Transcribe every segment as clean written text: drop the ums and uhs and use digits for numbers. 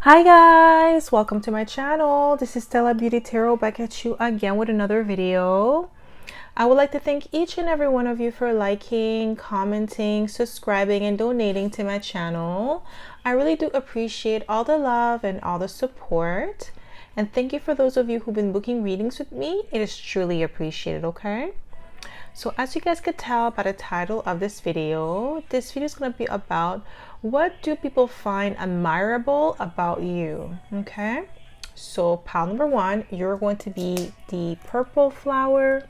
Hi guys, welcome to my channel. This is Stella Beauty Tarot back at you again with another video. I would like to thank each and every one of you for liking, commenting, subscribing, and donating to my channel. I really do appreciate all the love and all the support. And thank you for those of you who've been booking readings with me. It is truly appreciated, okay? So as you guys could tell by the title of this video is going to be about what do people find admirable about you, okay? So pile number one, you're going to be the purple flower.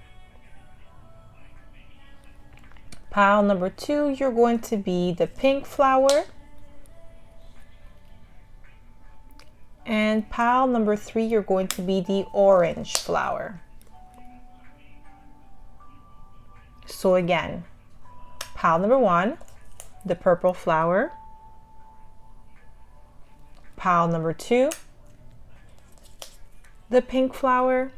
Pile number two, you're going to be the pink flower. And pile number three, you're going to be the orange flower. So again, pile number one, the purple flower. Pile number two, the pink flower.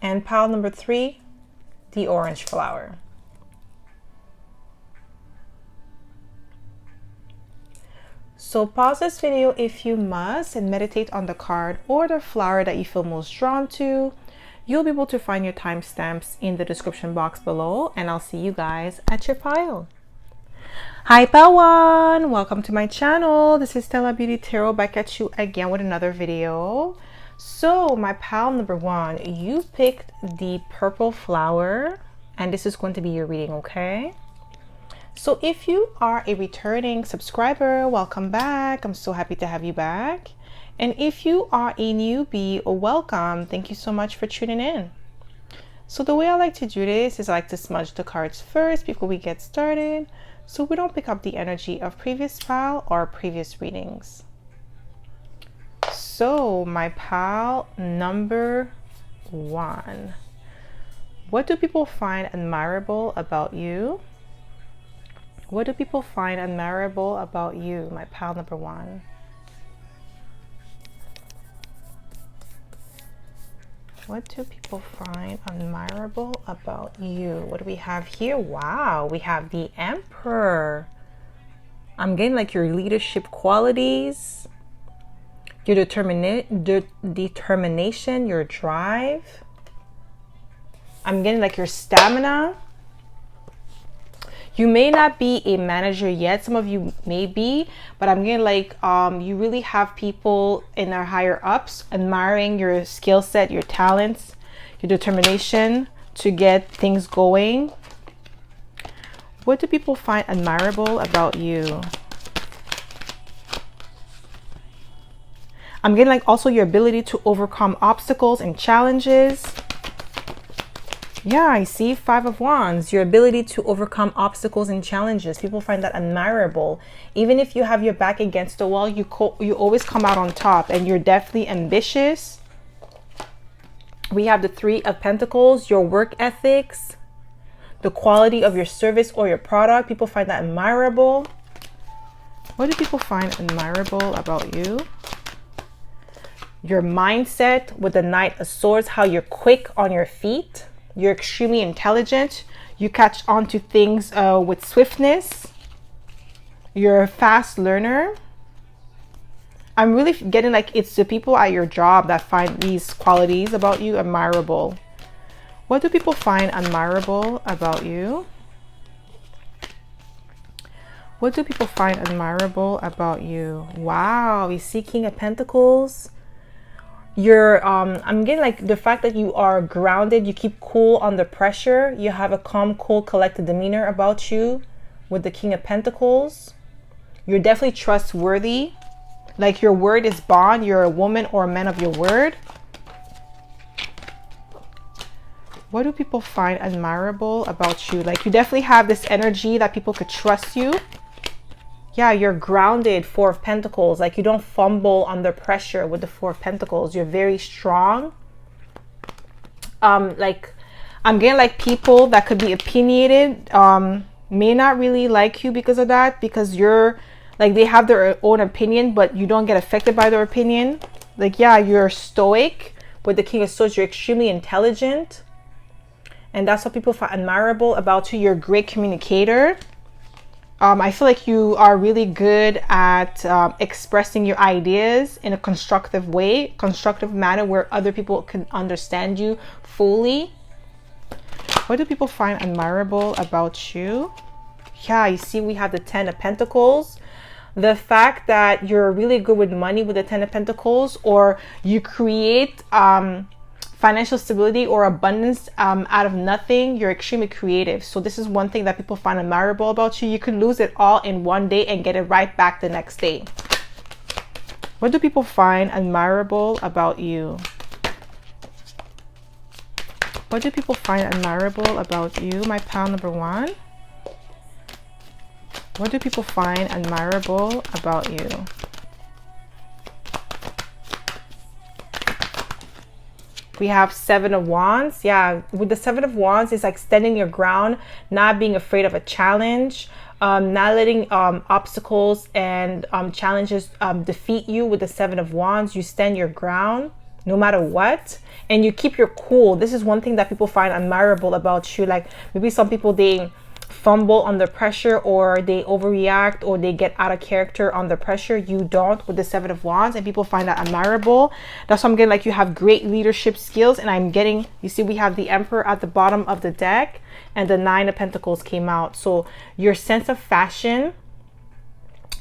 And pile number three, the orange flower. So pause this video if you must and meditate on the card or the flower that you feel most drawn to. You'll be able to find your timestamps in the description box below, and I'll see you guys at your pile. Hi pile one, welcome to my channel. This is Stella Beauty Tarot back at you again with another video. So my pile number one, you picked the purple flower, and this is going to be your reading, okay? So if you are a returning subscriber, welcome back. I'm so happy to have you back. And if you are a newbie, welcome. Thank you so much for tuning in. So the way I like to do this is I like to smudge the cards first before we get started, so we don't pick up the energy of previous pile or previous readings. So my pile number one. What do people find admirable about you? What do people find admirable about you, my pile number one? What do people find admirable about you? What do we have here? Wow, we have the Emperor. I'm getting like your leadership qualities, your determination, your drive. I'm getting like your stamina. You may not be a manager yet. Some of you may be, but I'm getting like you really have people in our higher ups admiring your skill set, your talents, your determination to get things going. What do people find admirable about you? I'm getting like also your ability to overcome obstacles and challenges. Yeah, I see Five of Wands, your ability to overcome obstacles and challenges. People find that admirable. Even if you have your back against the wall, you always come out on top, and you're definitely ambitious. We have the Three of Pentacles, your work ethics, the quality of your service or your product. People find that admirable. What do people find admirable about you? Your mindset with the Knight of Swords, how you're quick on your feet. You're extremely intelligent. You catch on to things with swiftness. You're a fast learner. I'm really getting like it's the people at your job that find these qualities about you admirable. What do people find admirable about you? What do people find admirable about you? Wow, we see King of Pentacles. You're I'm getting like the fact that you are grounded, you keep cool under pressure, you have a calm, cool, collected demeanor about you with the King of Pentacles. You're definitely trustworthy, like your word is bond. You're a woman or a man of your word. What do people find admirable about you? Like you definitely have this energy that people could trust you. Yeah, you're grounded, Four of Pentacles. Like you don't fumble under pressure with the Four of Pentacles. You're very strong. Like I'm getting like people that could be opinionated may not really like you because of that, because you're like they have their own opinion, but you don't get affected by their opinion. Like yeah, you're stoic with the King of Swords. You're extremely intelligent, and that's what people find admirable about you. You're a great communicator. I feel like you are really good at expressing your ideas in a constructive manner where other people can understand you fully. What do people find admirable about you? Yeah, you see, we have the 10 of Pentacles. The fact that you're really good with money with the 10 of Pentacles, or you create financial stability or abundance out of nothing. You're extremely creative. So this is one thing that people find admirable about you. You could lose it all in one day and get it right back the next day. What do people find admirable about you? What do people find admirable about you, my pal number one? What do people find admirable about you? We have 7 of Wands. Yeah, with the 7 of Wands, it's like standing your ground, not being afraid of a challenge, not letting obstacles and challenges defeat you. With the 7 of Wands, you stand your ground no matter what, and you keep your cool. This is one thing that people find admirable about you. Like maybe some people, they fumble under pressure, or they overreact, or they get out of character under pressure. You don't with the 7 of Wands, and people find that admirable. That's why I'm getting like you have great leadership skills. And I'm getting, you see, we have the Emperor at the bottom of the deck, and the 9 of Pentacles came out. So your sense of fashion,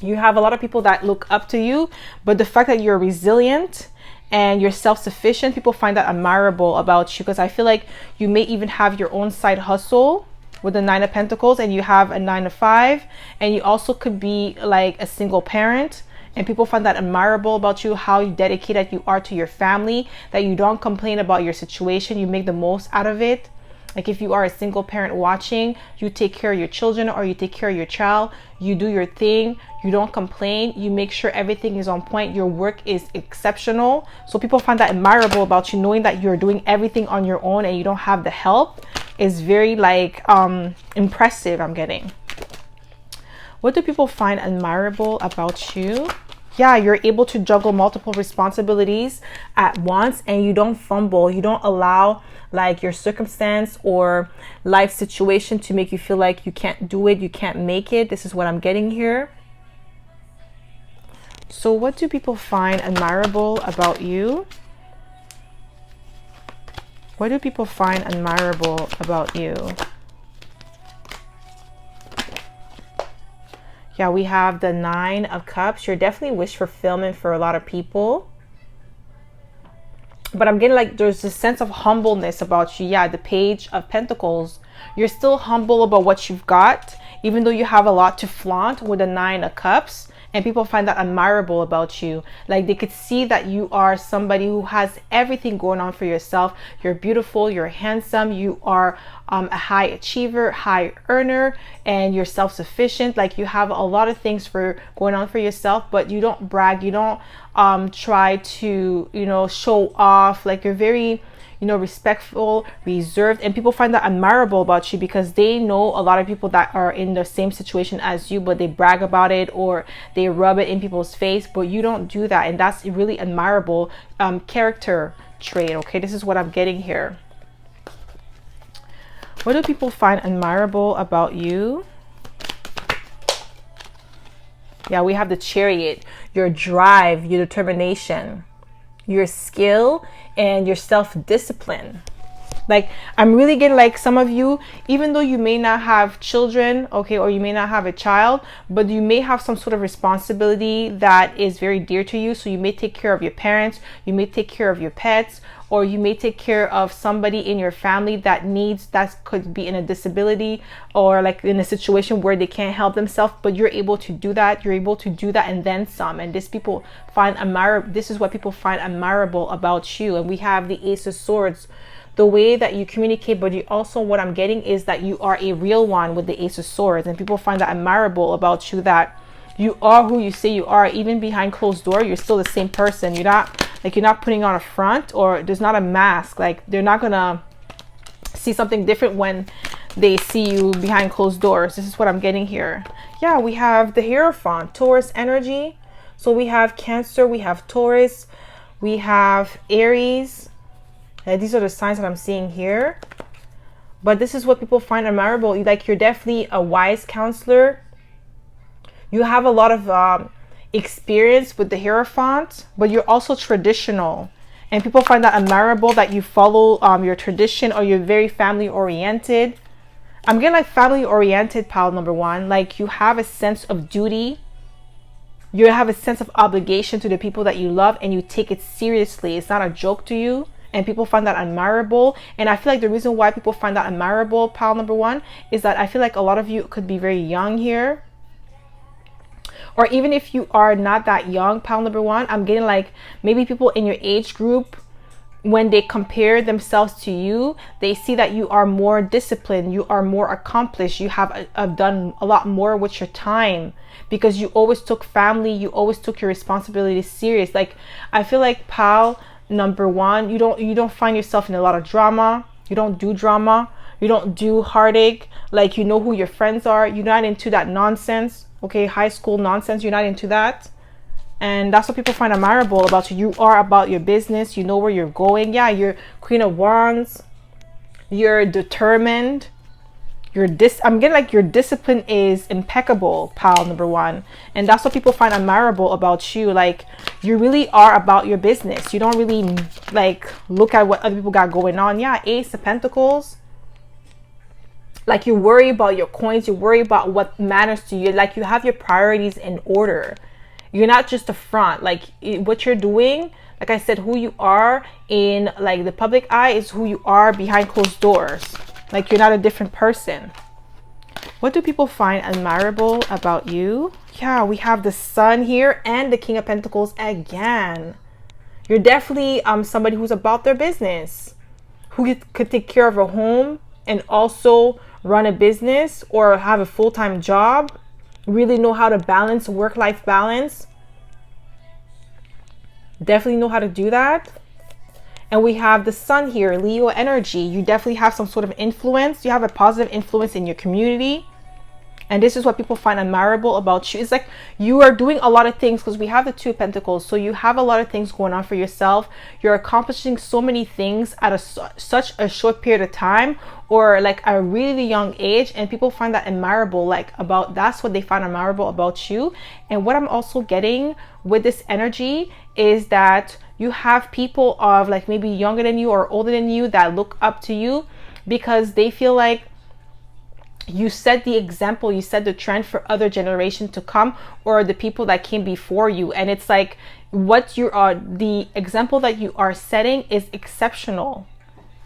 you have a lot of people that look up to you, but the fact that you're resilient and you're self-sufficient, people find that admirable about you. Because I feel like you may even have your own side hustle with the 9 of Pentacles, and you have a 9 of 5, and you also could be like a single parent, and people find that admirable about you, how dedicated you are to your family, that you don't complain about your situation, you make the most out of it. Like if you are a single parent watching, you take care of your children, or you take care of your child, you do your thing, you don't complain, you make sure everything is on point, your work is exceptional. So people find that admirable about you, knowing that you're doing everything on your own and you don't have the help is very like impressive, I'm getting. What do people find admirable about you? Yeah, you're able to juggle multiple responsibilities at once, and you don't fumble. You don't allow like your circumstance or life situation to make you feel like you can't do it, you can't make it. This is what I'm getting here. So what do people find admirable about you? What do people find admirable about you? Yeah, we have the 9 of Cups. You're definitely wish fulfillment for a lot of people. But I'm getting like there's this sense of humbleness about you. Yeah, the Page of Pentacles. You're still humble about what you've got, even though you have a lot to flaunt with the 9 of Cups. And people find that admirable about you. Like they could see that you are somebody who has everything going on for yourself. You're beautiful, you're handsome, you are a high achiever, high earner, and you're self-sufficient. Like you have a lot of things for going on for yourself, but you don't brag, you don't try to, you know, show off. Like you're very, you know, respectful, reserved, and people find that admirable about you because they know a lot of people that are in the same situation as you, but they brag about it or they rub it in people's face, but you don't do that. And that's a really admirable character trait. Okay, this is what I'm getting here. What do people find admirable about you? Yeah, we have the Chariot, your drive, your determination, your skill, and your self-discipline. Like I'm really getting like some of you, even though you may not have children, okay, or you may not have a child, but you may have some sort of responsibility that is very dear to you. So you may take care of your parents, you may take care of your pets, or you may take care of somebody in your family that needs, that could be in a disability or like in a situation where they can't help themselves, but you're able to do that. You're able to do that and then some. And this people find admirable. This is what people find admirable about you. And we have the Ace of Swords, the way that you communicate, but you also, what I'm getting is that you are a real one with the Ace of Swords, and people find that admirable about you, that you are who you say you are. Even behind closed door, you're still the same person. You're not like, you're not putting on a front, or there's not a mask. Like they're not gonna see something different when they see you behind closed doors. This is what I'm getting here. Yeah, we have the Hierophant, Taurus energy. So we have Cancer, we have Taurus, we have Aries. These are the signs that I'm seeing here. But this is what people find admirable. Like you're definitely a wise counselor. You have a lot of experience with the Hierophant, but you're also traditional. And people find that admirable that you follow your tradition, or you're very family oriented. I'm getting like family oriented, pile number one. Like you have a sense of duty. You have a sense of obligation to the people that you love, and you take it seriously. It's not a joke to you. And people find that admirable. And I feel like the reason why people find that admirable, pile number one, is that I feel like a lot of you could be very young here. Or even if you are not that young, pile number one, I'm getting like maybe people in your age group, when they compare themselves to you, they see that you are more disciplined, you are more accomplished, you have done a lot more with your time, because you always took family, you always took your responsibilities serious. Like I feel like pile number one, you don't find yourself in a lot of drama. You don't do drama. You don't do heartache. Like you know who your friends are. You're not into that nonsense. Okay, high school nonsense. You're not into that. And that's what people find admirable about you. You are about your business. You know where you're going. Yeah, you're Queen of Wands. You're determined. I'm getting like your discipline is impeccable, pile number one. And that's what people find admirable about you. Like you really are about your business. You don't really like look at what other people got going on. Yeah, Ace of Pentacles. Like you worry about your coins. You worry about what matters to you. Like you have your priorities in order. You're not just a front. Like what you're doing, like I said, who you are in like the public eye is who you are behind closed doors. Like you're not a different person. What do people find admirable about you? Yeah, we have the Sun here and the King of Pentacles again. You're definitely somebody who's about their business, who could take care of a home and also run a business or have a full-time job. Really know how to balance work-life balance. Definitely know how to do that. And we have the Sun here, Leo energy. You definitely have some sort of influence. You have a positive influence in your community. And this is what people find admirable about you. It's like you are doing a lot of things, because we have the Two of Pentacles. So you have a lot of things going on for yourself. You're accomplishing so many things at such a short period of time, or like a really young age. And people find that admirable, that's what they find admirable about you. And what I'm also getting with this energy is that you have people of like maybe younger than you or older than you that look up to you, because they feel like you set the example, you set the trend for other generations to come, or the people that came before you. And it's like what you are, the example that you are setting is exceptional.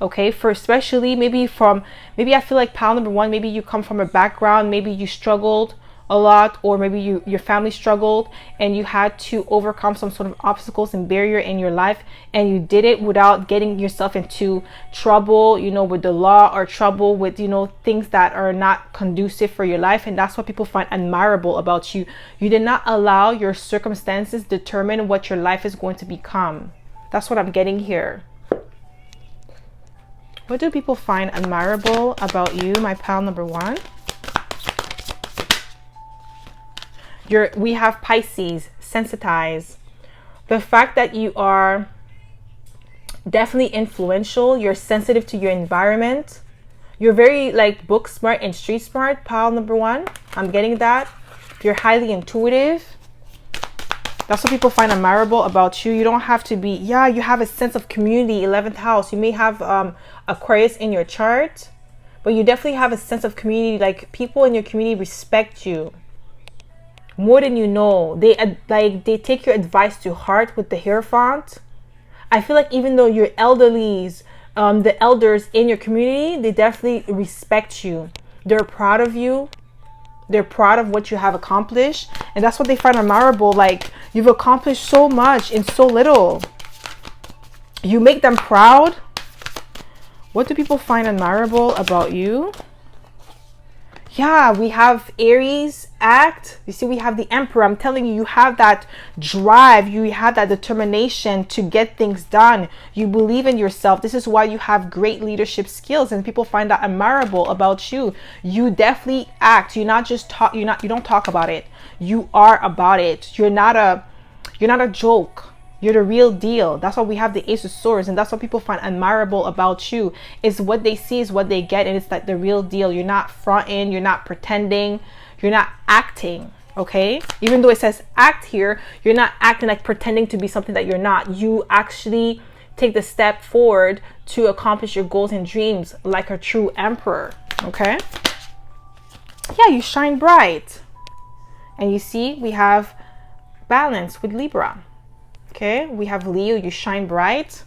Okay, for especially maybe I feel like pile number one, maybe you come from a background, maybe you struggled a lot, or maybe your family struggled and you had to overcome some sort of obstacles and barrier in your life, and you did it without getting yourself into trouble, you know, with the law, or trouble with, you know, things that are not conducive for your life. And that's what people find admirable about you. You did not allow your circumstances determine what your life is going to become. That's what I'm getting here. What do people find admirable about you, my pal number one? We have Pisces, sensitize. The fact that you are definitely influential, you're sensitive to your environment. You're very like book smart and street smart, pile number one. I'm getting that. You're highly intuitive. That's what people find admirable about you. You don't have to be, yeah, you have a sense of community, 11th house. You may have Aquarius in your chart, but you definitely have a sense of community. Like people in your community respect you more than you know. They take your advice to heart with the Hierophant. I feel like even though you're elderlies, the elders in your community, they definitely respect you. They're proud of you. They're proud of what you have accomplished. And that's what they find admirable. Like you've accomplished so much in so little. You make them proud. What do people find admirable about you? Yeah, we have Aries act. You see, we have the Emperor. I'm telling you, you have that drive. You have that determination to get things done. You believe in yourself. This is why you have great leadership skills, and people find that admirable about you. You definitely act. You're not just talk. You don't talk about it. You are about it. You're not a joke. You're the real deal. That's why we have the Ace of Swords, and that's what people find admirable about you. Is what they see is what they get, and it's like the real deal. You're not fronting, you're not pretending, you're not acting. Okay, even though it says act here, you're not acting like pretending to be something that you're not. You actually take the step forward to accomplish your goals and dreams like a true emperor. Okay, yeah, you shine bright. And you see, we have balance with Libra. Okay, we have Leo, you shine bright.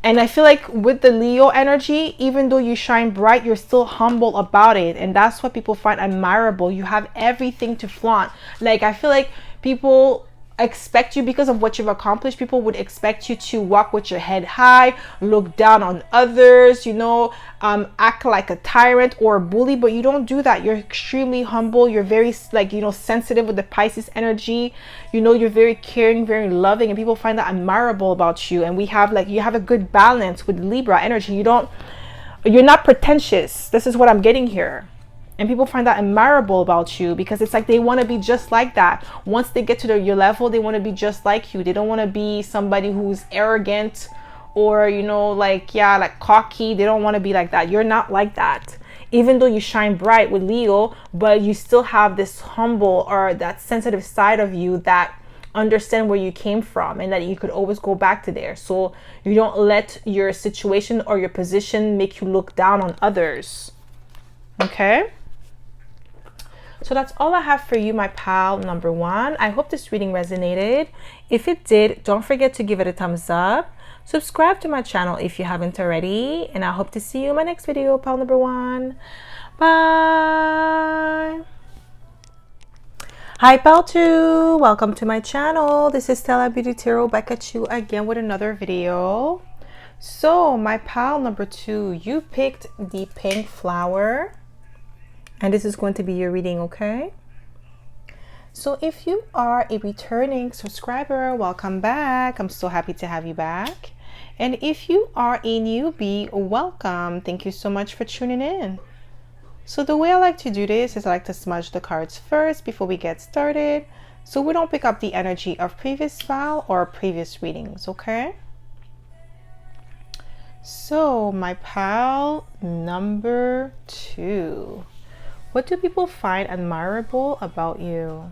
And I feel like with the Leo energy, even though you shine bright, you're still humble about it. And that's what people find admirable. You have everything to flaunt. Like, I feel like people expect you, because of what you've accomplished, people would expect you to walk with your head high, look down on others, you know, act like a tyrant or a bully, but you don't do that. You're extremely humble. You're very, like, you know, sensitive with the Pisces energy. You know, you're very caring, very loving, and people find that admirable about you. And we have, like, you have a good balance with Libra energy. You're not pretentious. This is what I'm getting here. And people find that admirable about you, because it's like they want to be just like that. Once they get to your level, they want to be just like you. They don't want to be somebody who's arrogant or, you know, like, yeah, like cocky. They don't want to be like that. You're not like that. Even though you shine bright with Leo, but you still have this humble or that sensitive side of you that understand where you came from, and that you could always go back to there. So you don't let your situation or your position make you look down on others. Okay, so that's all I have for you, my pal number one. I hope this reading resonated. If it did, don't forget to give it a thumbs up. Subscribe to my channel if you haven't already. And I hope to see you in my next video, pal number one. Bye. Hi, pal two. Welcome to my channel. This is Stella Beauty Tarot back at you again with another video. So, my pal number two, you picked the pink flower. And this is going to be your reading, okay? So if you are a returning subscriber, welcome back. I'm so happy to have you back. And if you are a newbie, welcome. Thank you so much for tuning in. So the way I like to do this is I like to smudge the cards first before we get started, so we don't pick up the energy of previous file or previous readings, okay? So my pal number two. What do people find admirable about you?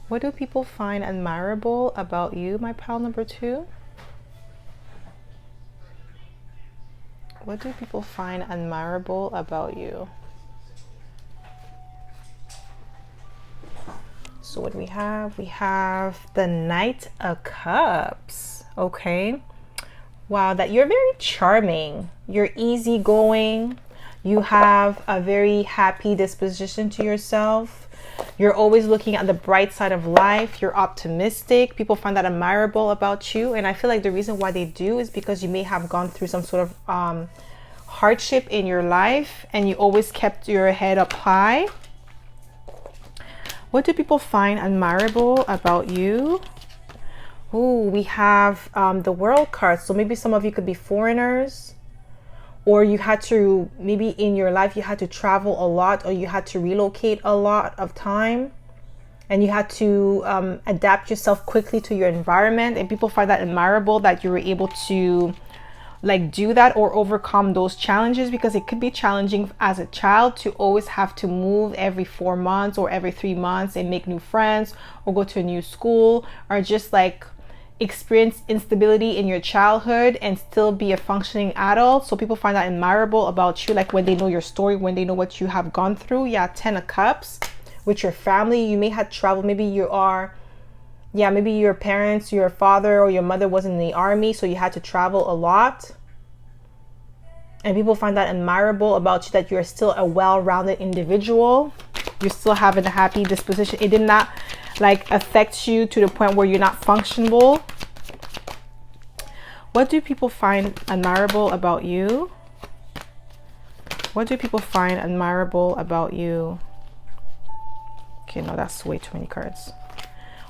What do people find admirable about you, my pal number two? What do people find admirable about you? So what do we have? We have the Knight of Cups. Okay. Wow, that you're very charming. You're easygoing. You have a very happy disposition to yourself. You're always looking at the bright side of life. You're optimistic. People find that admirable about you. And I feel like the reason why they do is because you may have gone through some sort of hardship in your life, and you always kept your head up high. What do people find admirable about you? Oh, we have the World card. So maybe some of you could be foreigners, or you had to, maybe in your life you had to travel a lot, or you had to relocate a lot of time, and you had to adapt yourself quickly to your environment. And people find that admirable that you were able to like do that or overcome those challenges, because it could be challenging as a child to always have to move every 4 months or every 3 months and make new friends or go to a new school, or just like experience instability in your childhood and still be a functioning adult. So people find that admirable about you, like when they know your story, when they know what you have gone through. Yeah, 10 of Cups. With your family, you may have traveled. Maybe you are, yeah, maybe your parents, your father or your mother was in the army, so you had to travel a lot. And people find that admirable about you, that you're still a well-rounded individual. You're still having a happy disposition. It did not like affect you to the point where you're not functionable. What do people find admirable about you? What do people find admirable about you? Okay, no, that's way too many cards.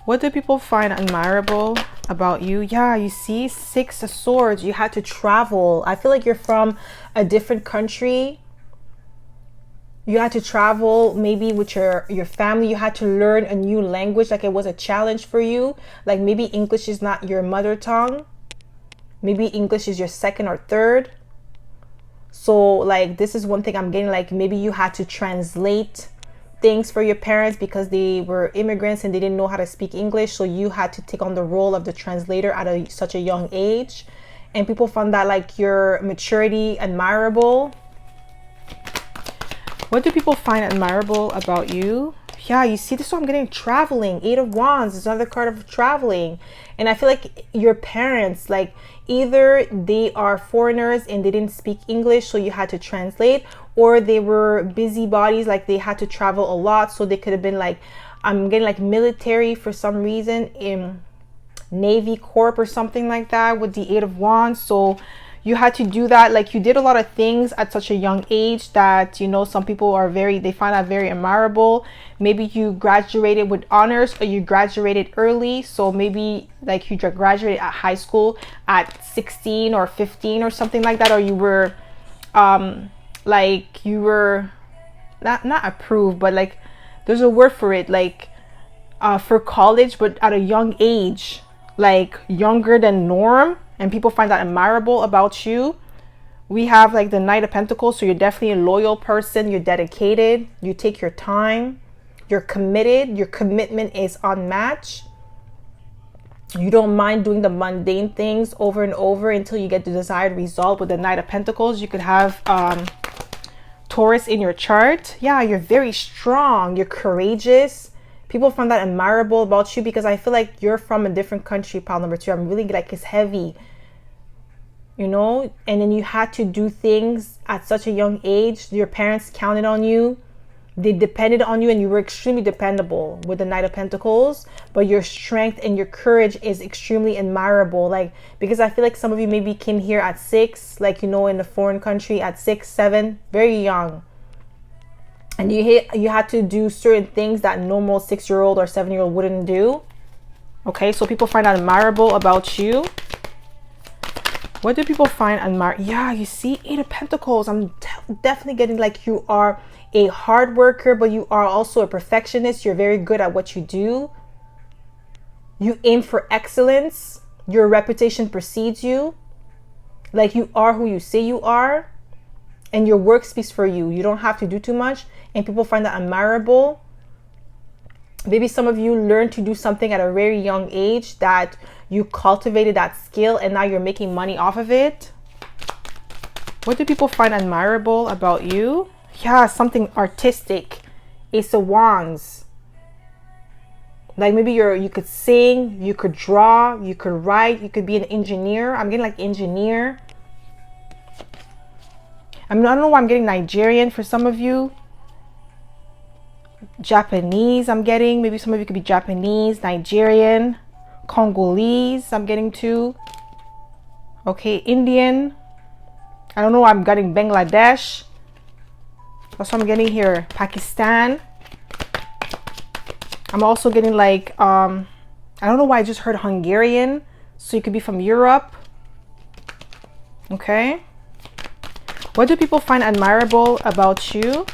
What do people find admirable about you? Yeah, you see, 6 of Swords. You had to travel. I feel like you're from a different country. You had to travel maybe with your family. You had to learn a new language, like it was a challenge for you. Like maybe English is not your mother tongue. Maybe English is your second or third. So like this is one thing I'm getting, like maybe you had to translate things for your parents because they were immigrants and they didn't know how to speak English. So you had to take on the role of the translator at such a young age. And people found that like your maturity admirable. What do people find admirable about you? Yeah, you see, this is what I'm getting. Traveling. 8 of Wands is another card of traveling. And I feel like your parents, like either they are foreigners and they didn't speak English, so you had to translate, or they were busybodies, like they had to travel a lot. So they could have been like, I'm getting like military for some reason, in Navy Corp or something like that with the 8 of Wands. So you had to do that. Like you did a lot of things at such a young age that, you know, some people are they find that very admirable. Maybe you graduated with honors, or you graduated early. So maybe like you graduated at high school at 16 or 15 or something like that. Or you were like you were not approved, but like there's a word for it, like for college, but at a young age, like younger than norm. And people find that admirable about you. We have like the Knight of Pentacles. So you're definitely a loyal person. You're dedicated. You take your time. You're committed. Your commitment is unmatched. You don't mind doing the mundane things over and over until you get the desired result. With the Knight of Pentacles, you could have Taurus in your chart. Yeah, you're very strong. You're courageous. People find that admirable about you because I feel like you're from a different country, pile number 2. I'm really like, it's heavy, you know, and then you had to do things at such a young age. Your parents counted on you. They depended on you, and you were extremely dependable with the Knight of Pentacles. But your strength and your courage is extremely admirable. Like, because I feel like some of you maybe came here at 6, like, you know, in a foreign country at 6, 7, very young. And you had to do certain things that normal 6-year-old or 7-year-old wouldn't do. Okay, so people find that admirable about you. What do people find admirable? Yeah, you see, 8 of Pentacles. I'm definitely getting like you are a hard worker, but you are also a perfectionist. You're very good at what you do. You aim for excellence. Your reputation precedes you. Like you are who you say you are. And your work speaks for you. You don't have to do too much. And people find that admirable. Maybe some of you learned to do something at a very young age that you cultivated that skill and now you're making money off of it. What do people find admirable about you? Yeah, something artistic. Ace of Wands. Like maybe you could sing, you could draw, you could write, you could be an engineer. I'm getting like engineer. I don't know why I'm getting Nigerian for some of you. Japanese, I'm getting. Maybe some of you could be Japanese, Nigerian, Congolese, I'm getting too. Okay, Indian. I don't know why I'm getting Bangladesh. That's what I'm getting here. Pakistan. I'm also getting like, I don't know why I just heard Hungarian. So you could be from Europe. Okay. What do people find admirable about you?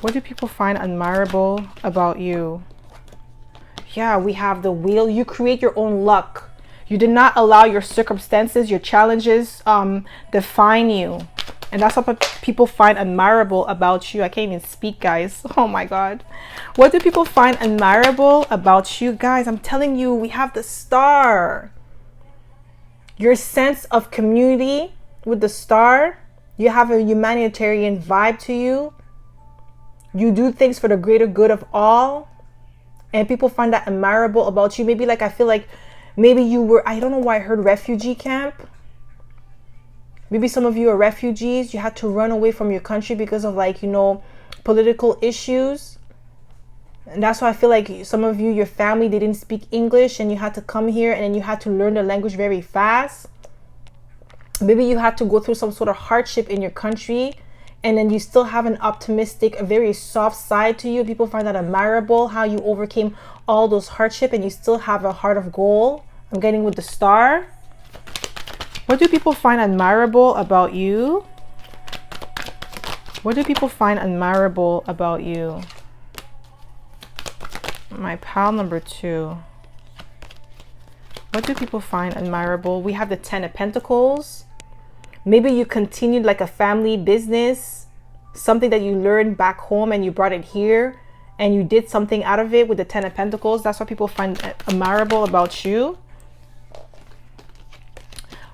What do people find admirable about you? Yeah, we have the Wheel. You create your own luck. You did not allow your circumstances, your challenges define you. And that's what people find admirable about you. I can't even speak, guys. Oh my God. What do people find admirable about you? Guys, I'm telling you, we have the Star. Your sense of community with the Star. You have a humanitarian vibe to you. You do things for the greater good of all. And people find that admirable about you. Maybe like, I feel like maybe you were, I don't know why I heard refugee camp. Maybe some of you are refugees. You had to run away from your country because of like, you know, political issues. And that's why I feel like some of you, your family, they didn't speak English and you had to come here and then you had to learn the language very fast. Maybe you had to go through some sort of hardship in your country and then you still have an optimistic, a very soft side to you. People find that admirable, how you overcame all those hardship and you still have a heart of gold. I'm getting with the Star. What do people find admirable about you? What do people find admirable about you? My pile number 2. What do people find admirable? We have the 10 of Pentacles. Maybe you continued like a family business, something that you learned back home and you brought it here and you did something out of it with the 10 of Pentacles. That's what people find admirable about you.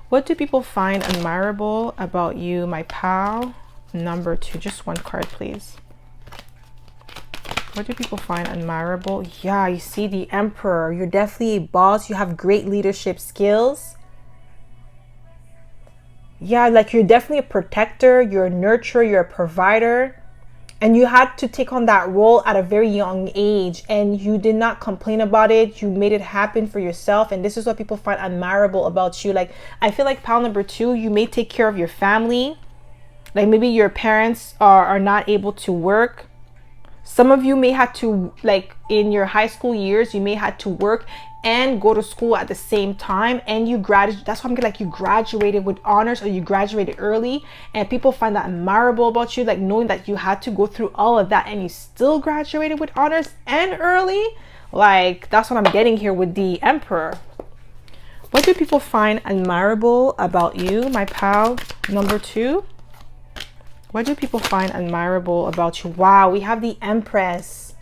What do people find admirable about you, my pal? Number 2. Just one card, please. What do people find admirable? Yeah, you see the Emperor. You're definitely a boss. You have great leadership skills. Yeah, like you're definitely a protector. You're a nurturer. You're a provider. And you had to take on that role at a very young age. And you did not complain about it. You made it happen for yourself. And this is what people find admirable about you. Like, I feel like pal number 2, you may take care of your family. Like maybe your parents are not able to work. Some of you may have to, like in your high school years, you may have to work and go to school at the same time, and you graduate. That's why I'm getting like you graduated with honors, or you graduated early, and people find that admirable about you, like knowing that you had to go through all of that and you still graduated with honors and early. Like that's what I'm getting here with the Emperor. What do people find admirable about you, my pal number 2? What do people find admirable about you? Wow, we have the Empress.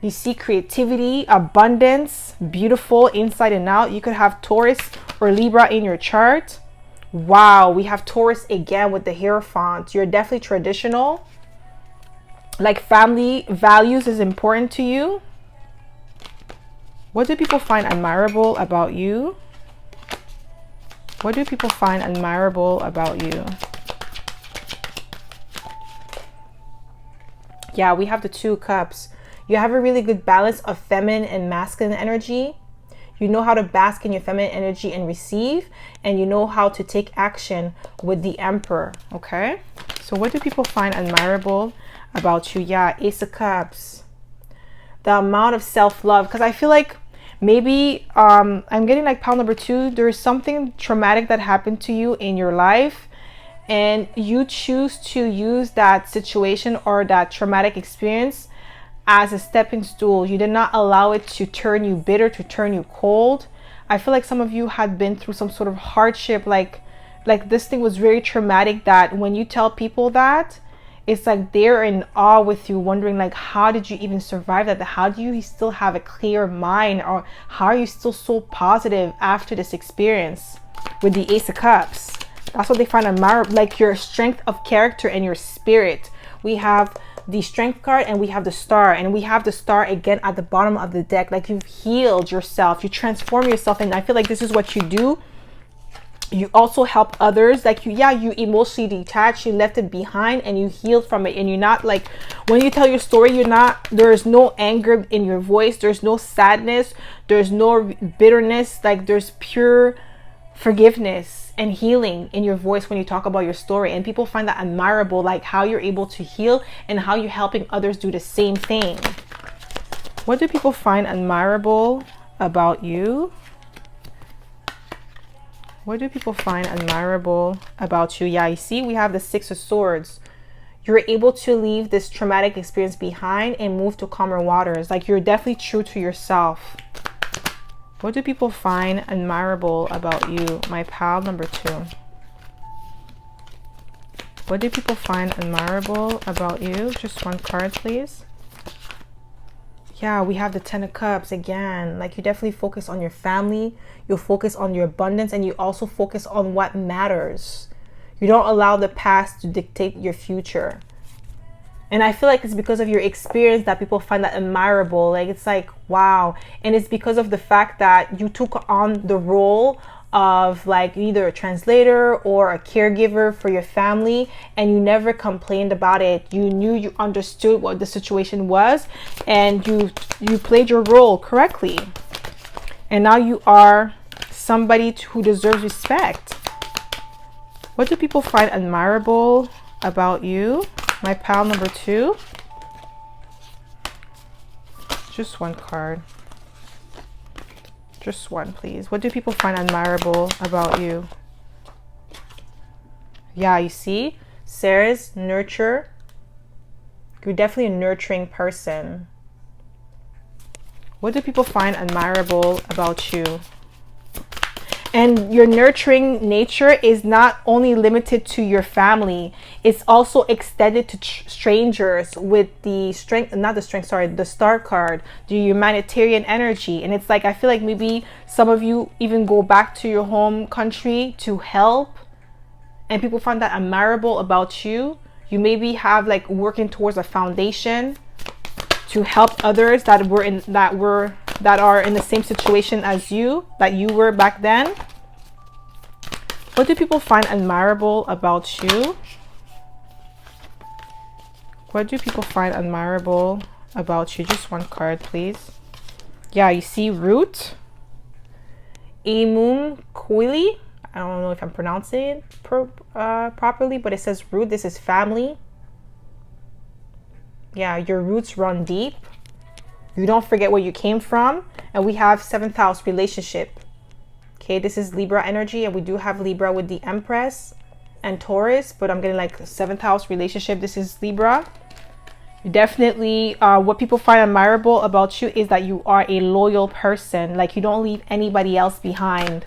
You see creativity, abundance, beautiful inside and out. You could have Taurus or Libra in your chart. Wow, we have Taurus again with the Hierophant. You're definitely traditional. Like family values is important to you. What do people find admirable about you? What do people find admirable about you? Yeah, we have the 2 cups. You have a really good balance of feminine and masculine energy. You know how to bask in your feminine energy and receive, and you know how to take action with the Emperor. Okay, so what do people find admirable about you? Yeah, Ace of Cups. The amount of self-love, because I feel like maybe I'm getting like pile number 2, there's something traumatic that happened to you in your life, and you choose to use that situation or that traumatic experience as a stepping stool. You did not allow it to turn you bitter, to turn you cold. I feel like some of you had been through some sort of hardship, like this thing was very traumatic, that when you tell people that, it's like they're in awe with you, wondering like, how did you even survive that? How do you still have a clear mind, or how are you still so positive after this experience? With the Ace of Cups, that's what they find admirable, like your strength of character and your spirit. We have the Strength card and we have the Star, and we have the Star again at the bottom of the deck. Like you've healed yourself, you transform yourself, and I feel like this is what you do. You also help others. Like you emotionally detached, you left it behind and you healed from it. And you're not like, when you tell your story, there's no anger in your voice, there's no sadness, there's no bitterness. Like there's pure forgiveness and healing in your voice when you talk about your story, and people find that admirable, like how you're able to heal and how you're helping others do the same thing. What do people find admirable about you? What do people find admirable about you? Yeah, you see we have the 6 of Swords. You're able to leave this traumatic experience behind and move to calmer waters. Like you're definitely true to yourself. What do people find admirable about you, my pal number 2? What do people find admirable about you? Just one card, please. Yeah, we have the 10 of Cups again. Like you definitely focus on your family, you focus on your abundance, and you also focus on what matters. You don't allow the past to dictate your future. And I feel like it's because of your experience that people find that admirable. Like it's like, wow. And it's because of the fact that you took on the role of like either a translator or a caregiver for your family, and you never complained about it. You knew, you understood what the situation was, and you played your role correctly. And now you are somebody who deserves respect. What do people find admirable about you, my pal number 2? Just one card. Just one, please. What do people find admirable about you? Yeah, you see? Ceres, nurture. You're definitely a nurturing person. What do people find admirable about you? And your nurturing nature is not only limited to your family, it's also extended to strangers with the strength, not the strength, sorry, the star card, the humanitarian energy. And it's like, I feel like maybe some of you even go back to your home country to help, and people find that admirable about you. You maybe have like working towards a foundation to help others that are in the same situation as you, that you were back then. What do people find admirable about you? What do people find admirable about you? Just one card, please. Yeah, you see root. Imum Kuili. I don't know if I'm pronouncing it properly, but it says root. This is family. Yeah, your roots run deep. You don't forget where you came from. And we have 7th house relationship. Okay, this is Libra energy, and we do have Libra with the Empress and Taurus, but I'm getting like 7th house relationship. This is Libra. Definitely what people find admirable about you is that you are a loyal person. Like, you don't leave anybody else behind.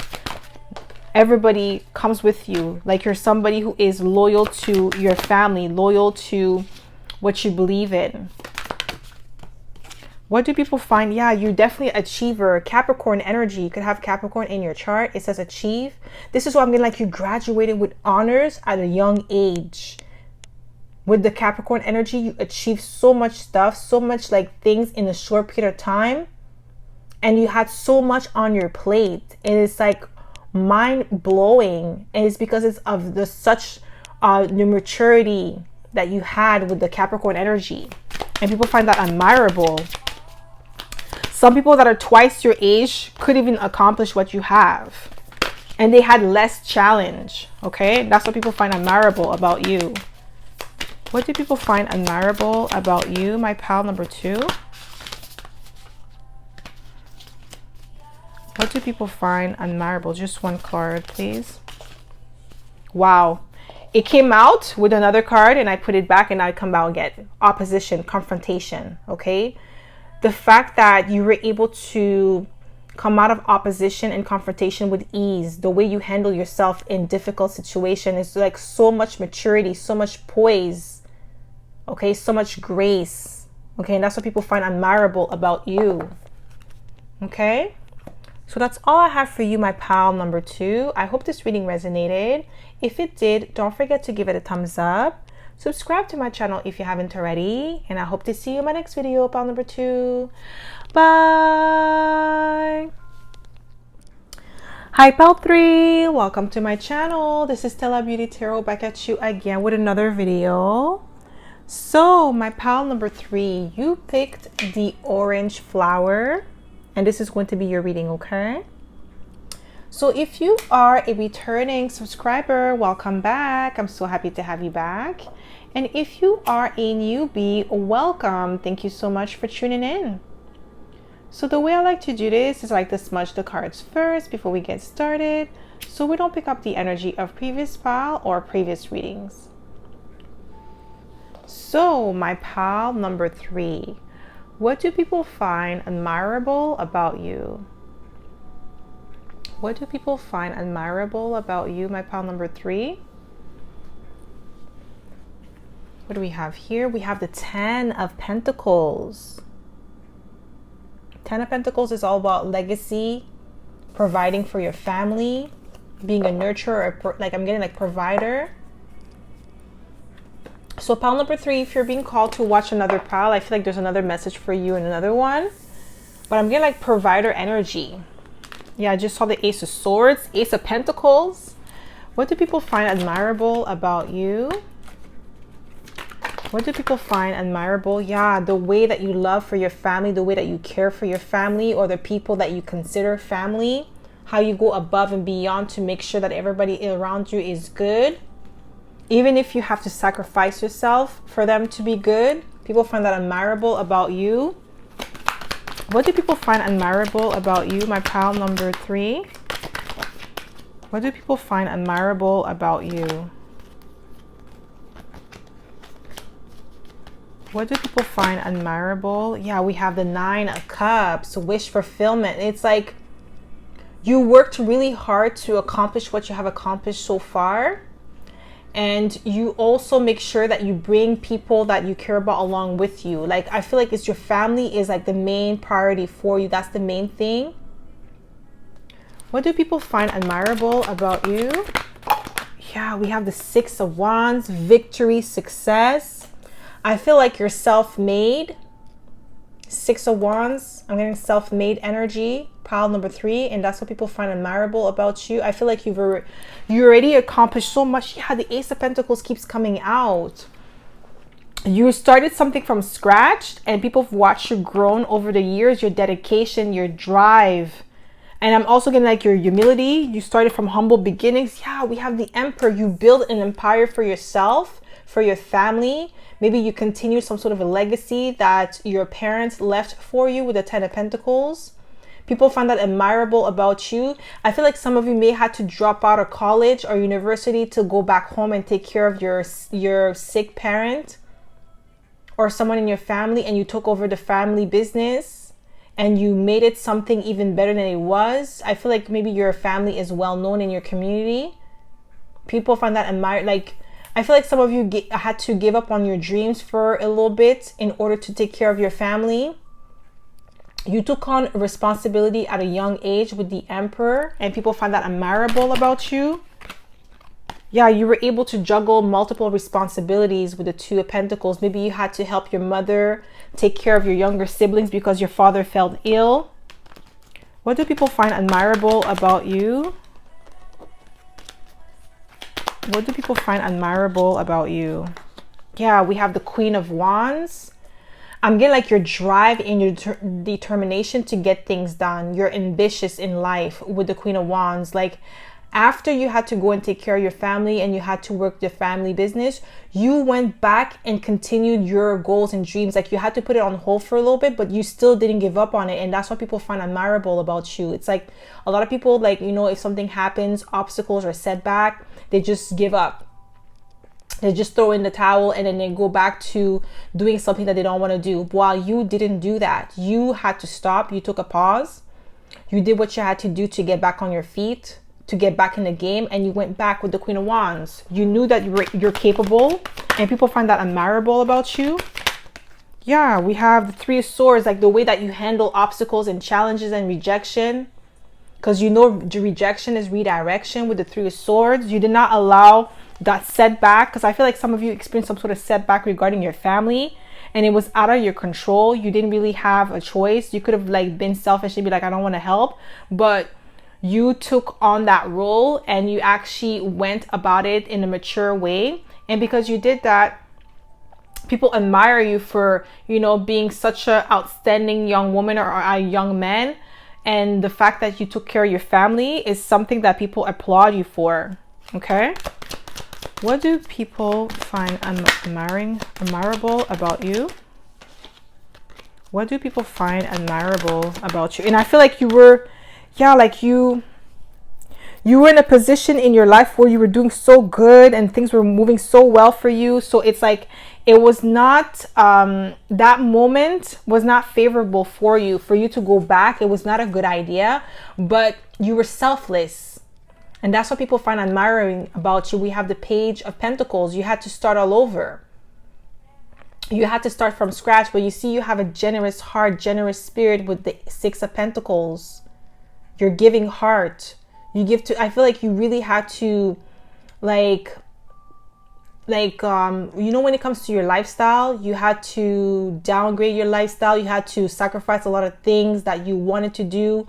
Everybody comes with you. Like, you're somebody who is loyal to your family, loyal to what you believe in. What do people find? Yeah, you're definitely an achiever. Capricorn energy. You could have Capricorn in your chart. It says achieve. This is what I'm getting, like you graduated with honors at a young age. With the Capricorn energy, you achieve so much stuff, so much like things in a short period of time. And you had so much on your plate. And it's like mind blowing. And it's because it's of the the maturity that you had with the Capricorn energy. And people find that admirable. Some people that are twice your age could even accomplish what you have. And they had less challenge. Okay? That's what people find admirable about you. What do people find admirable about you, my pal number 2? What do people find admirable? Just one card, please. Wow. It came out with another card and I put it back, and now I come out again. Opposition, confrontation, okay? The fact that you were able to come out of opposition and confrontation with ease, the way you handle yourself in difficult situations is like so much maturity, so much poise, okay? So much grace, okay? And that's what people find admirable about you, okay? So that's all I have for you, my pal number 2. I hope this reading resonated. If it did, don't forget to give it a thumbs up. Subscribe to my channel if you haven't already. And I hope to see you in my next video, pal number 2. Bye. Hi, pal 3. Welcome to my channel. This is Stella Beauty Tarot back at you again with another video. So, my pal number 3, you picked the orange flower. And this is going to be your reading, okay? So if you are a returning subscriber, welcome back. I'm so happy to have you back. And if you are a newbie, welcome. Thank you so much for tuning in. So the way I like to do this is I like to smudge the cards first before we get started, so we don't pick up the energy of previous pal or previous readings. So my pal number 3, what do people find admirable about you? What do people find admirable about you, my pal number 3? What do we have here? We have the 10 of Pentacles. 10 of Pentacles is all about legacy, providing for your family, being a nurturer, like I'm getting like provider. So pal number 3, if you're being called to watch another pal, I feel like there's another message for you in another one. But I'm getting like provider energy. Yeah, I just saw the Ace of Swords, Ace of Pentacles. What do people find admirable about you? What do people find admirable? Yeah, the way that you love for your family, the way that you care for your family or the people that you consider family. How you go above and beyond to make sure that everybody around you is good. Even if you have to sacrifice yourself for them to be good. People find that admirable about you. What do people find admirable about you, my pal number 3? What do people find admirable about you? What do people find admirable? Yeah, we have the 9 of Cups, wish fulfillment. It's like You worked really hard to accomplish what you have accomplished so far. And you also make sure that you bring people that you care about along with you. Like, I feel like it's your family is like the main priority for you. That's the main thing. What do people find admirable about you? Yeah, we have the 6 of Wands, victory, success. I feel like you're self-made. 6 of Wands, I'm getting self-made energy, pile number 3, and that's what people find admirable about you. I feel like you already accomplished so much. Yeah, the Ace of Pentacles keeps coming out. You started something from scratch, and people have watched you grown over the years, your dedication, your drive. And I'm also getting like your humility. You started from humble beginnings. Yeah, we have the Emperor. You build an empire for yourself, for your family. Maybe you continue some sort of a legacy that your parents left for you with the 10 of Pentacles. People find that admirable about you. I feel like some of you may have to drop out of college or university to go back home and take care of your sick parent or someone in your family, and you took over the family business and you made it something even better than it was. I feel like maybe your family is well known in your community. People find that like, I feel like some of you had to give up on your dreams for a little bit in order to take care of your family. You took on responsibility at a young age with the Emperor, and people find that admirable about you. Yeah, you were able to juggle multiple responsibilities with the 2 of Pentacles. Maybe you had to help your mother take care of your younger siblings because your father fell ill. What do people find admirable about you? What do people find admirable about you? Yeah, we have the Queen of Wands. I'm getting like your drive and your determination to get things done. You're ambitious in life with the Queen of Wands. Like, after you had to go and take care of your family and you had to work the family business, you went back and continued your goals and dreams. Like, you had to put it on hold for a little bit, but you still didn't give up on it. And that's what people find admirable about you. It's like a lot of people, like, you know, if something happens, obstacles or setback, they just give up. They just throw in the towel and then they go back to doing something that they don't want to do. While you didn't do that, you had to stop. You took a pause. You did what you had to do to get back on your feet, to get back in the game, and you went back with the Queen of Wands. You knew that you're capable, and people find that admirable about you. Yeah, we have the 3 of Swords, like the way that you handle obstacles and challenges and rejection, because you know the rejection is redirection with the 3 of Swords. You did not allow that setback, because I feel like some of you experienced some sort of setback regarding your family and it was out of your control. You didn't really have a choice. You could have like been selfish and be like, I don't want to help, but you took on that role and you actually went about it in a mature way. And because you did that, people admire you for, you know, being such an outstanding young woman or a young man. And the fact that you took care of your family is something that people applaud you for. Okay. What do people find admirable about you? What do people find admirable about you? And I feel like you were, yeah, like you were in a position in your life where you were doing so good and things were moving so well for you. So it's like, it was not, that moment was not favorable for you to go back. It was not a good idea, but you were selfless. And that's what people find admiring about you. We have the Page of Pentacles. You had to start all over. You had to start from scratch, but you see, you have a generous heart, generous spirit with the 6 of Pentacles. Your giving heart. You give to, I feel like you really had to like you know, when it comes to your lifestyle, you had to downgrade your lifestyle. You had to sacrifice a lot of things that you wanted to do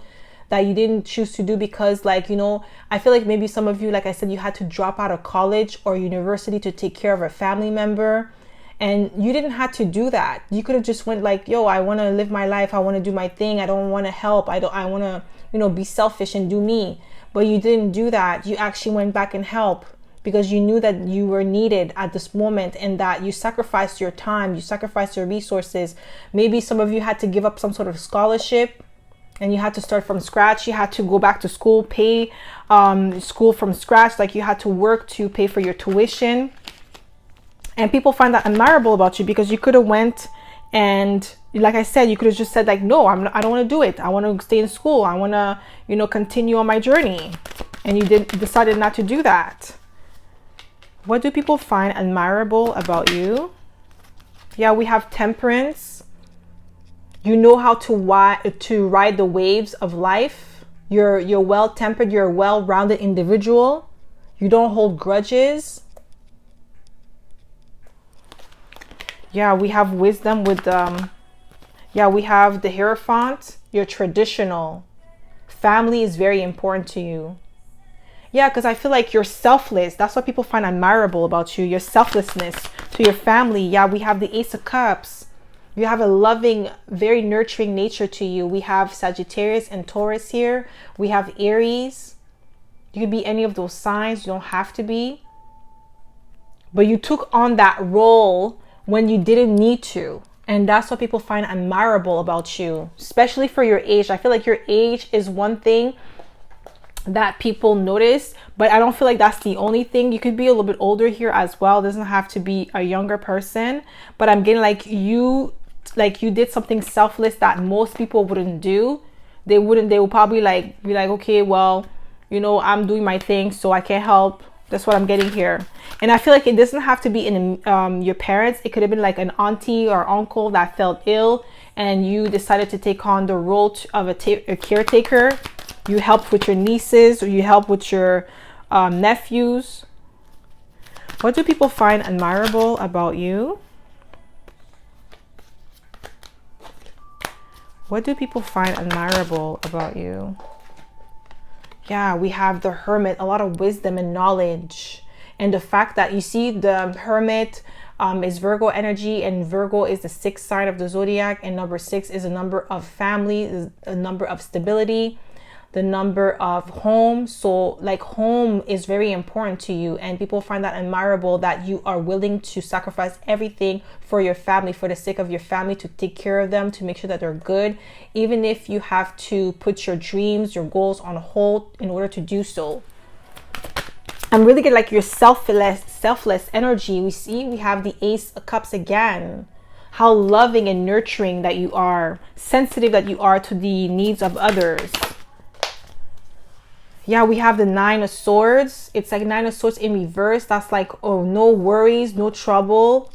that you didn't choose to do because, like, you know, I feel like maybe some of you, like I said, you had to drop out of college or university to take care of a family member, and you didn't have to do that. You could have just went like, yo, I want to live my life, I want to do my thing, I don't want to help, I want to, you know, be selfish and do me. But you didn't do that. You actually went back and helped because you knew that you were needed at this moment, and that you sacrificed your time, you sacrificed your resources. Maybe some of you had to give up some sort of scholarship and you had to start from scratch. You had to go back to school, pay school from scratch. Like, you had to work to pay for your tuition. And people find that admirable about you because you could have went And like I said, you could have just said like, no, I don't want to do it. I want to stay in school. I want to, you know, continue on my journey. And you decided not to do that. What do people find admirable about you? Yeah, we have temperance. You know how to ride the waves of life. You're well-tempered. You're a well-rounded individual. You don't hold grudges. Yeah, we have wisdom with yeah, we have the Hierophant. You're traditional. Family is very important to you. Yeah, because I feel like you're selfless. That's what people find admirable about you. Your selflessness to your family. Yeah, we have the Ace of Cups. You have a loving, very nurturing nature to you. We have Sagittarius and Taurus here. We have Aries. You could be any of those signs. You don't have to be. But you took on that role when you didn't need to. And that's what people find admirable about you, especially for your age. I feel like your age is one thing that people notice, but I don't feel like that's the only thing. You could be a little bit older here as well. It doesn't have to be a younger person, but I'm getting like you did something selfless that most people wouldn't do. They will probably like be like, okay, well, you know, I'm doing my thing, so I can't help. That's what I'm getting here. And I feel like it doesn't have to be in your parents. It could have been like an auntie or uncle that felt ill and you decided to take on the role of a caretaker. You help with your nieces, or you help with your nephews. What do people find admirable about you? What do people find admirable about you? Yeah, we have the Hermit, a lot of wisdom and knowledge. And the fact that you see the Hermit is Virgo energy, and Virgo is the 6th sign of the zodiac, and number 6 is a number of family, is a number of stability, the number of home. So like home is very important to you, and people find that admirable that you are willing to sacrifice everything for your family, for the sake of your family, to take care of them, to make sure that they're good, even if you have to put your dreams, your goals on hold in order to do so. I'm really getting like your selfless energy. We have the Ace of Cups again. How loving and nurturing that you are, sensitive that you are to the needs of others. Yeah, we have the 9 of Swords. It's like 9 of Swords in reverse. That's like, oh, no worries, no trouble.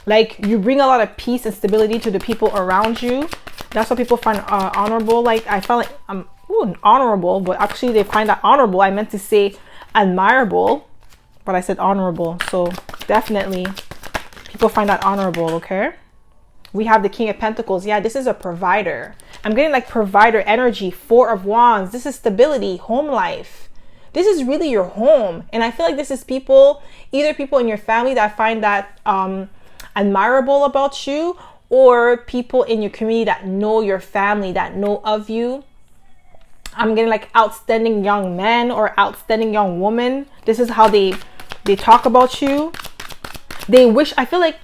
Like you bring a lot of peace and stability to the people around you. That's what people find honorable. Like I felt like I'm honorable, but actually they find that honorable. I meant to say admirable, but I said honorable. So definitely people find that honorable. Okay. We have the King of Pentacles. Yeah, this is a provider. I'm getting like provider energy. 4 of Wands. This is stability, home life. This is really your home. And I feel like this is people, either people in your family that find that admirable about you, or people in your community that know your family, that know of you. I'm getting like outstanding young men or outstanding young women. This is how they talk about you. They wish, I feel like,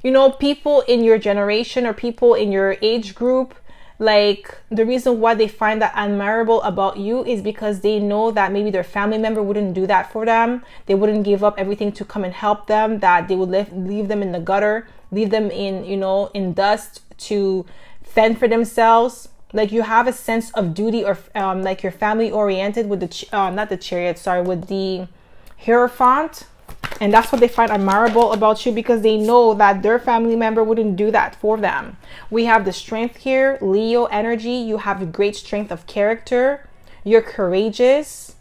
you know, people in your generation or people in your age group, like the reason why they find that admirable about you is because they know that maybe their family member wouldn't do that for them. They wouldn't give up everything to come and help them, that they would leave them in the gutter, leave them in, you know, in dust to fend for themselves. Like you have a sense of duty, or like you're family oriented with the, not the Chariot, sorry, with the Hierophant. And that's what they find admirable about you, because they know that their family member wouldn't do that for them. We have the Strength here, Leo energy. You have a great strength of character. You're courageous.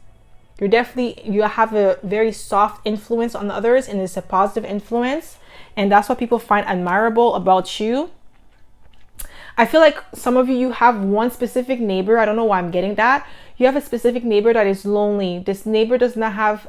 You have a very soft influence on others, and it's a positive influence. And that's what people find admirable about you. I feel like some of you have one specific neighbor. I don't know why I'm getting that. You have a specific neighbor that is lonely. This neighbor does not have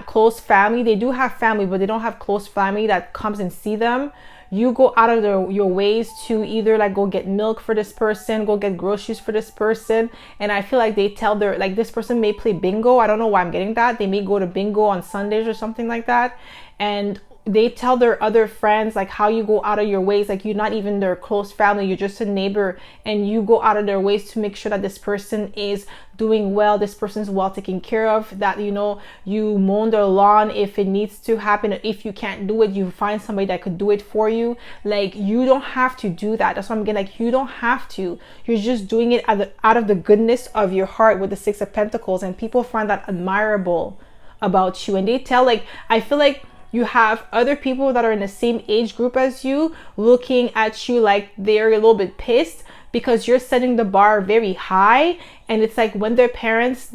close family. They do have family, but they don't have close family that comes and see them. You go out of your ways to either like go get milk for this person, go get groceries for this person. And I feel like they tell their, like this person may play bingo. I don't know why I'm getting that. They may go to bingo on Sundays or something like that. And they tell their other friends like how you go out of your ways, like you're not even their close family, you're just a neighbor, and you go out of their ways to make sure that this person is doing well, this person's well taken care of, that you know, you mow their lawn if it needs to happen. If you can't do it, you find somebody that could do it for you. Like, you don't have to do that. That's what I'm getting, like, you don't have to. You're just doing it out of the goodness of your heart with the Six of Pentacles, and people find that admirable about you. And they tell, like, I feel like you have other people that are in the same age group as you looking at you like they're a little bit pissed because you're setting the bar very high. And it's like when their parents,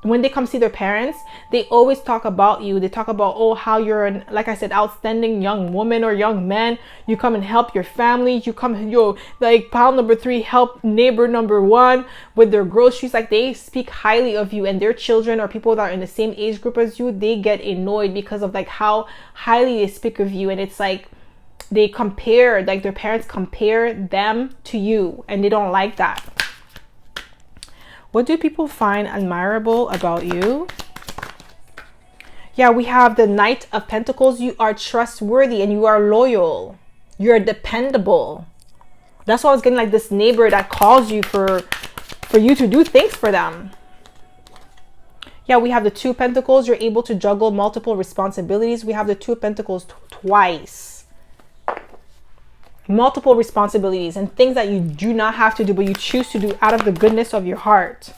when they come see their parents, they always talk about you. They talk about, oh, how you're an, like I said, outstanding young woman or young man. You come and help your family. You come, yo, like pile number 3, help neighbor number 1 with their groceries. Like, they speak highly of you, and their children or people that are in the same age group as you, they get annoyed because of like how highly they speak of you. And it's like they compare, like their parents compare them to you, and they don't like that. What do people find admirable about you? Yeah, we have the Knight of Pentacles. You are trustworthy and you are loyal. You're dependable. That's why I was getting, like, this neighbor that calls you for you to do things for them. Yeah, we have the Two of Pentacles. You're able to juggle multiple responsibilities. We have the Two of Pentacles twice. Multiple responsibilities and things that you do not have to do, but you choose to do out of the goodness of your heart.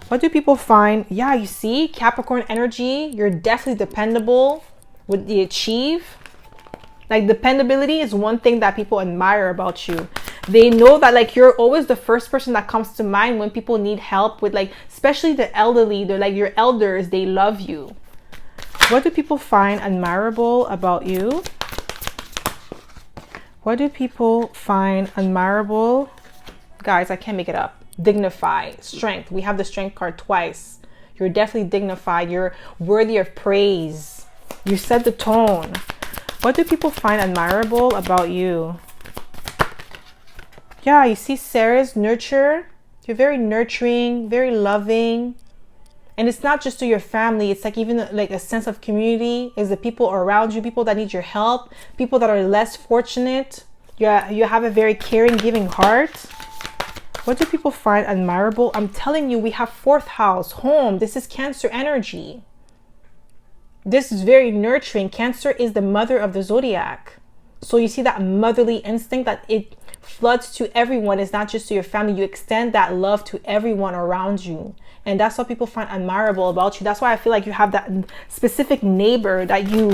What do people find? Yeah, you see, Capricorn energy, you're definitely dependable with the Achieve. Like, dependability is one thing that people admire about you. They know that, like, you're always the first person that comes to mind when people need help with, like, especially the elderly. They're like your elders, they love you. What do people find admirable about you? What do people find admirable? Guys, I can't make it up. Dignify, strength. We have the Strength card twice. You're definitely dignified. You're worthy of praise. You set the tone. What do people find admirable about you? Yeah, you see Sarah's nurture. You're very nurturing, very loving. And it's not just to your family. It's like even like a sense of community is the people around you, people that need your help, people that are less fortunate. Yeah, you have a very caring, giving heart. What do people find admirable? I'm telling you, we have 4th house, home. This is Cancer energy. This is very nurturing. Cancer is the mother of the zodiac. So you see that motherly instinct that it floods to everyone. It's not just to your family. You extend that love to everyone around you. And that's what people find admirable about you. That's why I feel like you have that specific neighbor that you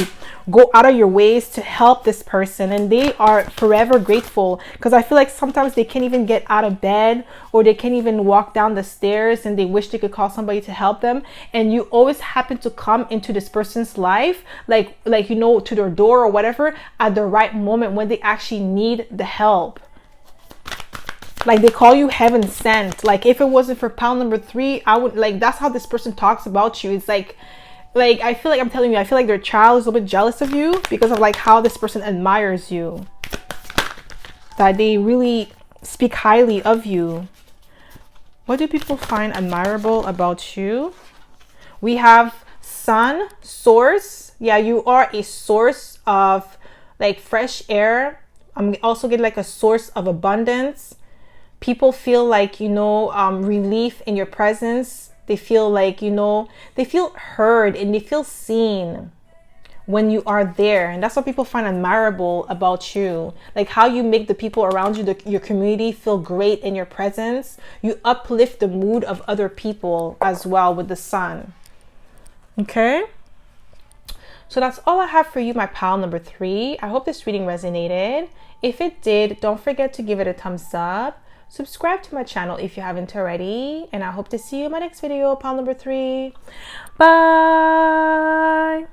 go out of your ways to help this person. And they are forever grateful, because I feel like sometimes they can't even get out of bed, or they can't even walk down the stairs, and they wish they could call somebody to help them. And you always happen to come into this person's life, like you know, to their door or whatever, at the right moment when they actually need the help. Like, they call you heaven sent. Like, if it wasn't for pile number 3, I would, like, that's how this person talks about you. It's like I feel like, I'm telling you, I feel like their child is a little bit jealous of you because of like how this person admires you, that they really speak highly of you. What do people find admirable about you? We have Sun, source. Yeah, you are a source of like fresh air. I'm also getting like a source of abundance. People feel like, you know, relief in your presence. They feel like, you know, they feel heard and they feel seen when you are there. And that's what people find admirable about you. Like how you make the people around you, your community, feel great in your presence. You uplift the mood of other people as well with the Sun. Okay. So that's all I have for you, my pal number 3. I hope this reading resonated. If it did, don't forget to give it a thumbs up. Subscribe to my channel if you haven't already. And I hope to see you in my next video, pal number 3. Bye.